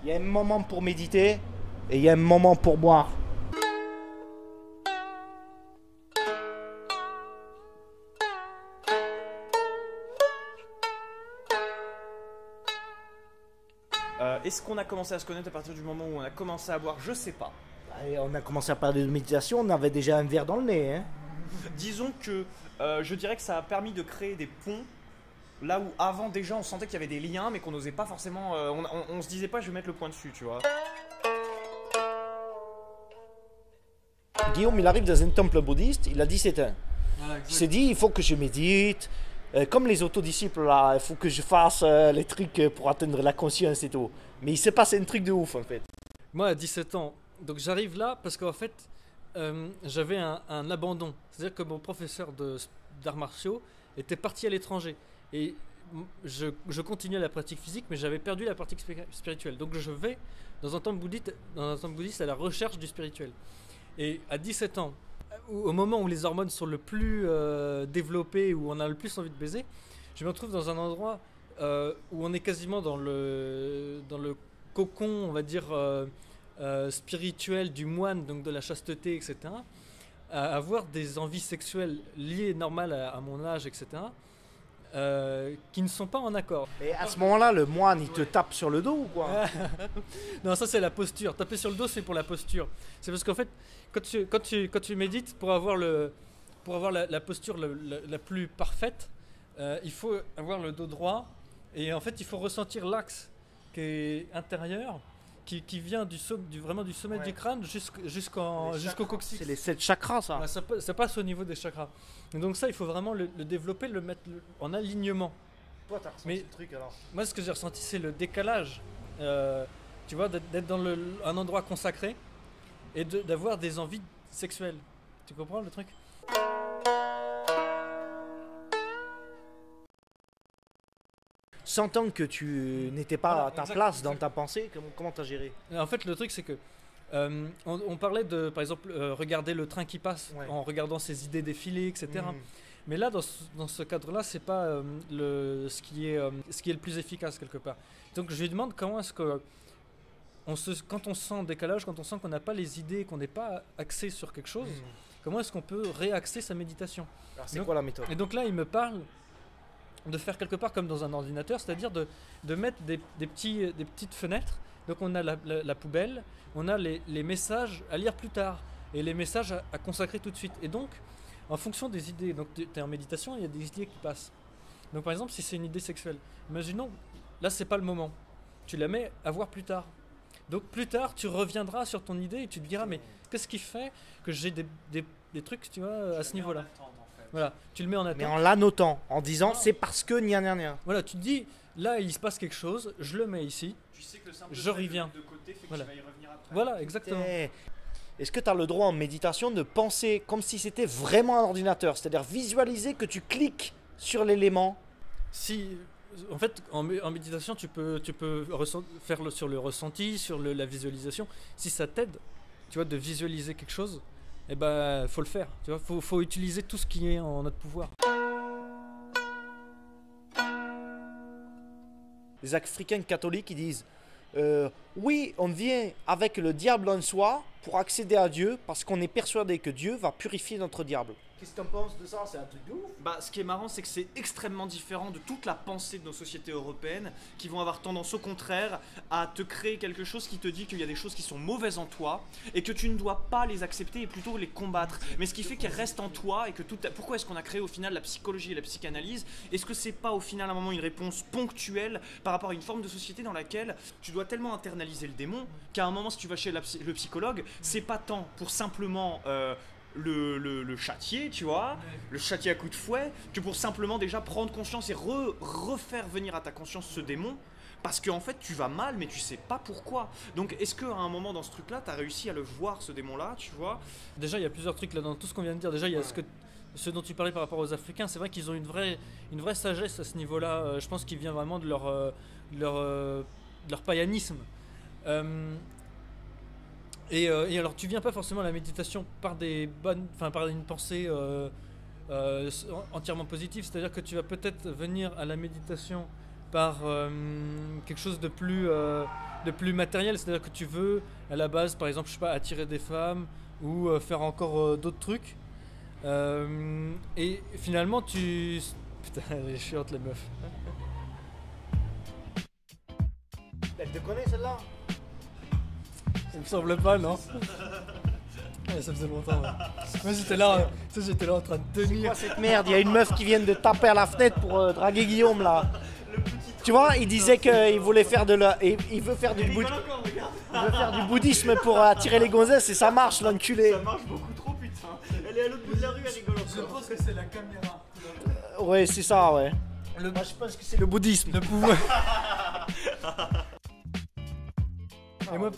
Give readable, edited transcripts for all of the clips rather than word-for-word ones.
Il y a un moment pour méditer et il y a un moment pour boire. Est-ce qu'on a commencé à se connaître à partir du moment où on a commencé à boire? Je sais pas. Et on a commencé à parler de méditation, on avait déjà un verre dans le nez. Hein. Disons que je dirais que ça a permis de créer des ponts là où avant déjà on sentait qu'il y avait des liens mais qu'on n'osait pas forcément. On se disait pas je vais mettre le point dessus, tu vois. Guillaume, il arrive dans un temple bouddhiste, il a 17 ans. Voilà, Il s'est dit, il faut que je médite. Comme les autodisciples là, il faut que je fasse les trucs pour atteindre la conscience et tout. Mais il s'est passé un truc de ouf en fait. Moi, à 17 ans, donc j'arrive là parce qu'en fait, j'avais un abandon. C'est-à-dire que mon professeur d'arts martiaux était parti à l'étranger. Et je continuais la pratique physique, mais j'avais perdu la pratique spirituelle. Donc je vais dans un temple bouddhiste à la recherche du spirituel. Et à 17 ans, au moment où les hormones sont le plus développées, où on a le plus envie de baiser, je me retrouve dans un endroit où on est quasiment dans le cocon, on va dire, spirituel du moine, donc de la chasteté, etc. À avoir des envies sexuelles liées normales à mon âge, etc. Qui ne sont pas en accord. Et à ce moment-là, le moine, il te tape sur le dos ou quoi? Non, ça c'est la posture. Taper sur le dos, c'est pour la posture. C'est parce qu'en fait, quand tu médites, pour avoir la posture la plus parfaite, il faut avoir le dos droit. Et en fait, il faut ressentir l'axe qui est intérieur, qui vient vraiment du sommet du crâne jusqu'au coccyx. C'est les 7 chakras, ça. Ouais, ça passe au niveau des chakras. Et donc ça, il faut vraiment le développer, le mettre en alignement. Toi, t'as ressenti le truc alors? Moi, ce que j'ai ressenti, c'est le décalage. Tu vois, d'être dans un endroit consacré et d'avoir des envies sexuelles. Tu comprends le truc? Sentant que tu n'étais pas Voilà, à ta exact, place dans exact. ta pensée, comment t'as géré? En fait, le truc, c'est que on parlait de, par exemple, regarder le train qui passe en regardant ses idées défiler, etc. Mais là, dans ce cadre-là, c'est pas ce qui est le plus efficace quelque part. Donc, je lui demande comment est-ce que quand on se sent en décalage, quand on sent qu'on n'a pas les idées, qu'on n'est pas axé sur quelque chose, comment est-ce qu'on peut réaxer sa méditation? Alors, c'est quoi la méthode? Et donc là, il me parle de faire quelque part comme dans un ordinateur, c'est-à-dire de mettre des petites fenêtres. Donc on a la poubelle, on a les messages à lire plus tard et les messages à consacrer tout de suite. Et donc, en fonction des idées, donc tu es en méditation, il y a des idées qui passent. Donc par exemple, si c'est une idée sexuelle, imaginons, là c'est pas le moment, tu la mets à voir plus tard. Donc plus tard, tu reviendras sur ton idée et tu te diras, mais qu'est-ce qui fait que j'ai des trucs, tu vois, à ce niveau-là. Voilà, tu le mets en attente. Mais en l'annotant, en disant c'est parce que gna gna gna. Voilà, tu te dis, là il se passe quelque chose, je le mets ici, Tu sais que le simple je reviens. de côté fait que Voilà. tu vas y revenir après. Voilà, exactement. Est-ce que tu as le droit en méditation de penser comme si c'était vraiment un ordinateur? C'est-à-dire visualiser que tu cliques sur l'élément? Si, en fait, en méditation, tu peux faire sur le ressenti, sur la visualisation. Si ça t'aide, tu vois, de visualiser quelque chose, eh ben, faut le faire. Tu vois, faut utiliser tout ce qui est en notre pouvoir. Les Africains catholiques, ils disent oui, on vient avec le diable en soi pour accéder à Dieu parce qu'on est persuadé que Dieu va purifier notre diable. Qu'est-ce que tu en penses de ça? C'est un truc de ouf. Bah, ce qui est marrant, c'est que c'est extrêmement différent de toute la pensée de nos sociétés européennes qui vont avoir tendance au contraire à te créer quelque chose qui te dit qu'il y a des choses qui sont mauvaises en toi et que tu ne dois pas les accepter et plutôt les combattre. Mais ce qui fait qu'elles restent en toi et que pourquoi est-ce qu'on a créé au final la psychologie et la psychanalyse? Est-ce que c'est pas au final à un moment une réponse ponctuelle par rapport à une forme de société dans laquelle tu dois tellement internaliser le démon qu'à un moment, si tu vas chez le psychologue, c'est pas tant pour simplement le châtier, tu vois, le châtier à coups de fouet, que pour simplement déjà prendre conscience et refaire venir à ta conscience ce démon, parce qu'en fait tu vas mal mais tu sais pas pourquoi. Donc est-ce qu'à un moment dans ce truc là tu as réussi à le voir, ce démon là, tu vois? Déjà, il y a plusieurs trucs là dans tout ce qu'on vient de dire. Déjà, il y a ce dont tu parlais par rapport aux Africains. C'est vrai qu'ils ont une vraie sagesse à ce niveau-là. Je pense qu'il vient vraiment de leur païanisme. Et alors, tu viens pas forcément à la méditation par par une pensée entièrement positive. C'est-à-dire que tu vas peut-être venir à la méditation par quelque chose de plus matériel, c'est-à-dire que tu veux à la base, par exemple, je sais pas, attirer des femmes ou faire encore d'autres trucs. Et finalement, putain, elle est chiante la meuf. Elle te connaît celle-là? Ça me semble pas, non? Ouais, ça faisait longtemps. Ouais. Moi j'étais là, en train de tenir. Cette merde, il y a une meuf qui vient de taper à la fenêtre pour draguer Guillaume là. Tu vois, il disait qu'il voulait faire il veut faire du bouddhisme pour attirer les gonzesses et ça marche l'enculé. Ça marche beaucoup trop, putain. Elle est à l'autre bout de la rue, elle rigole encore. Je pense que c'est la caméra. Ouais, c'est ça, ouais. Moi je pense que c'est le bouddhisme. Le pouvoir. Et moi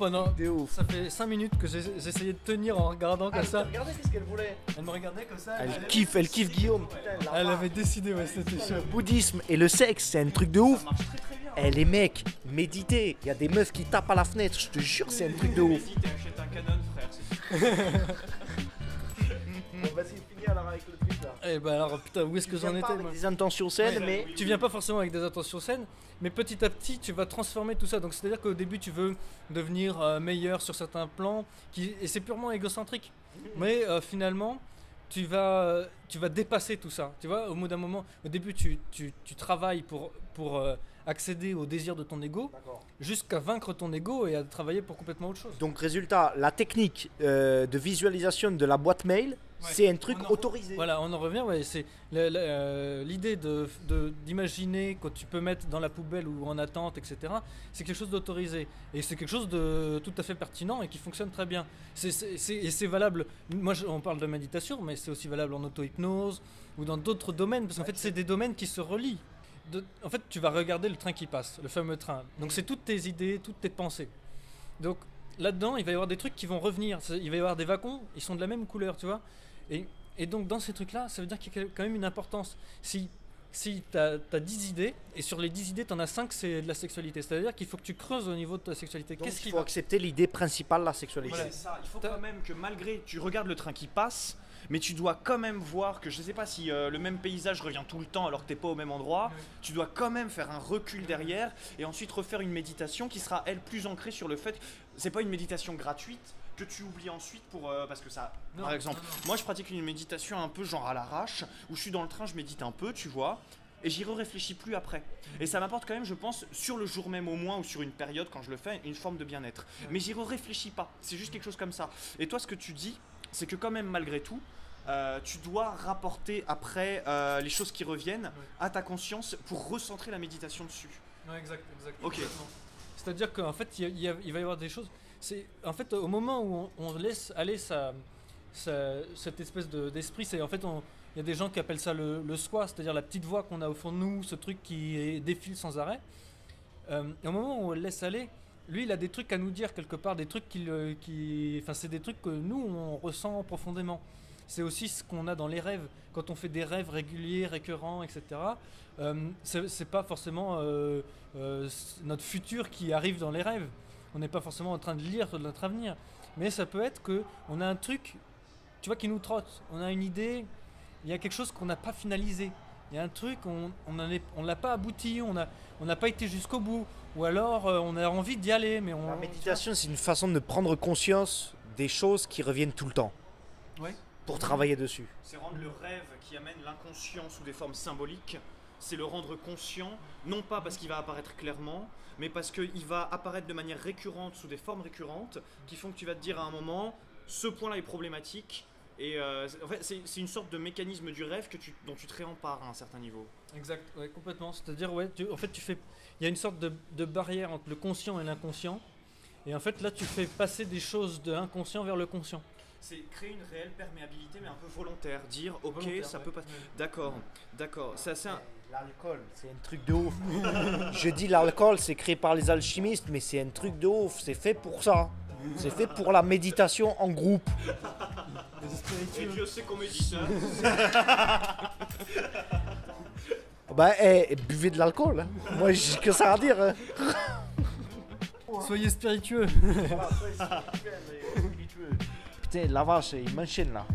ça fait 5 minutes que j'essayais de tenir en regardant comme ça. Regardez qu'est-ce qu'elle voulait. Elle me regardait comme ça. Elle kiffe Guillaume. Elle avait décidé, ouais, c'était chaud. Le bouddhisme et le sexe, c'est un truc de ouf. Ça marche très très bien. Eh les mecs, méditez. Il y a des meufs qui tapent à la fenêtre, je te jure, c'est un truc de ouf. Vas-y, t'achètes un Canon, frère, c'est Bon, vas-y, finis alors avec le truc là. Eh ben alors, putain, où est-ce que j'en étais moi? Des intentions saines, mais. Tu viens pas forcément avec des intentions saines, mais petit à petit tu vas transformer tout ça. Donc c'est à dire qu'au début tu veux devenir meilleur sur certains plans, et c'est purement égocentrique. Mais finalement tu vas dépasser tout ça. Tu vois, au bout d'un moment, au début tu travailles pour accéder au désir de ton ego, jusqu'à vaincre ton ego et à travailler pour complètement autre chose. Donc résultat, la technique de visualisation de la boîte mail, c'est un truc autorisé. Voilà, on en revient, ouais, c'est l'idée d'imaginer que tu peux mettre dans la poubelle ou en attente, etc. C'est quelque chose d'autorisé. Et c'est quelque chose de tout à fait pertinent et qui fonctionne très bien. Et c'est valable, on parle de méditation, mais c'est aussi valable en auto-hypnose ou dans d'autres domaines, parce qu'en fait c'est des domaines qui se relient. En fait, tu vas regarder le train qui passe, le fameux train. Donc c'est toutes tes idées, toutes tes pensées. Donc là-dedans, il va y avoir des trucs qui vont revenir. Il va y avoir des wagons, ils sont de la même couleur, tu vois. Et donc dans ces trucs-là, ça veut dire qu'il y a quand même une importance. Si tu as 10 idées, et sur les 10 idées, tu en as 5, c'est de la sexualité. C'est-à-dire qu'il faut que tu creuses au niveau de ta sexualité. Donc il faut accepter l'idée principale de la sexualité. Voilà, c'est ça. Il faut quand même que malgré, tu regardes le train qui passe, mais tu dois quand même voir que, je sais pas si le même paysage revient tout le temps alors que t'es pas au même endroit, tu dois quand même faire un recul derrière et ensuite refaire une méditation qui sera elle plus ancrée sur le fait que c'est pas une méditation gratuite que tu oublies ensuite parce que ça, par exemple, moi je pratique une méditation un peu genre à l'arrache où je suis dans le train, je médite un peu, tu vois, et j'y réfléchis plus après. Et ça m'apporte quand même, je pense, sur le jour même au moins ou sur une période quand je le fais, une forme de bien-être. Mais j'y réfléchis pas, c'est juste quelque chose comme ça. Et toi, ce que tu dis, c'est que quand même malgré tout, tu dois rapporter après les choses qui reviennent à ta conscience pour recentrer la méditation dessus. Ouais, exact. Ok. C'est-à-dire qu'en fait, il va y avoir des choses. En fait, au moment où on laisse aller cette espèce d'esprit, c'est en fait, il y a des gens qui appellent ça le soi, c'est-à-dire la petite voix qu'on a au fond de nous, ce truc qui défile sans arrêt. Et au moment où on le laisse aller, lui, il a des trucs à nous dire quelque part, des trucs c'est des trucs que nous, on ressent profondément. C'est aussi ce qu'on a dans les rêves. Quand on fait des rêves réguliers, récurrents, etc., c'est pas forcément notre futur qui arrive dans les rêves. On n'est pas forcément en train de lire notre avenir. Mais ça peut être qu'on a un truc, tu vois, qui nous trotte. On a une idée, il y a quelque chose qu'on n'a pas finalisé. Il y a un truc, on l'a pas abouti, on n'a pas été jusqu'au bout. Ou alors, on a envie d'y aller, mais La méditation, c'est une façon de prendre conscience des choses qui reviennent tout le temps. Ouais. Pour travailler dessus. C'est rendre le rêve qui amène l'inconscient sous des formes symboliques, c'est le rendre conscient, non pas parce qu'il va apparaître clairement, mais parce qu'il va apparaître de manière récurrente, sous des formes récurrentes, qui font que tu vas te dire à un moment, ce point-là est problématique, et en fait, c'est une sorte de mécanisme du rêve dont tu te réempares à un certain niveau. Exact, ouais, complètement. C'est-à-dire, en fait, il y a une sorte de barrière entre le conscient et l'inconscient, et en fait, là, tu fais passer des choses de l'inconscient vers le conscient. C'est créer une réelle perméabilité, mais un peu volontaire. Dire, ok, Volontaire, ça ouais. peut pas. D'accord. Ça, c'est un. L'alcool, c'est un truc de ouf. Je dis l'alcool, c'est créé par les alchimistes, mais c'est un truc de ouf. C'est fait pour ça. C'est fait pour la méditation en groupe. Et Dieu sait qu'on médite. Bah, buvez de l'alcool. Hein. Moi, j'ai que ça à dire. Hein. Soyez spiritueux. Putain, la vache, il m'enchaîne là.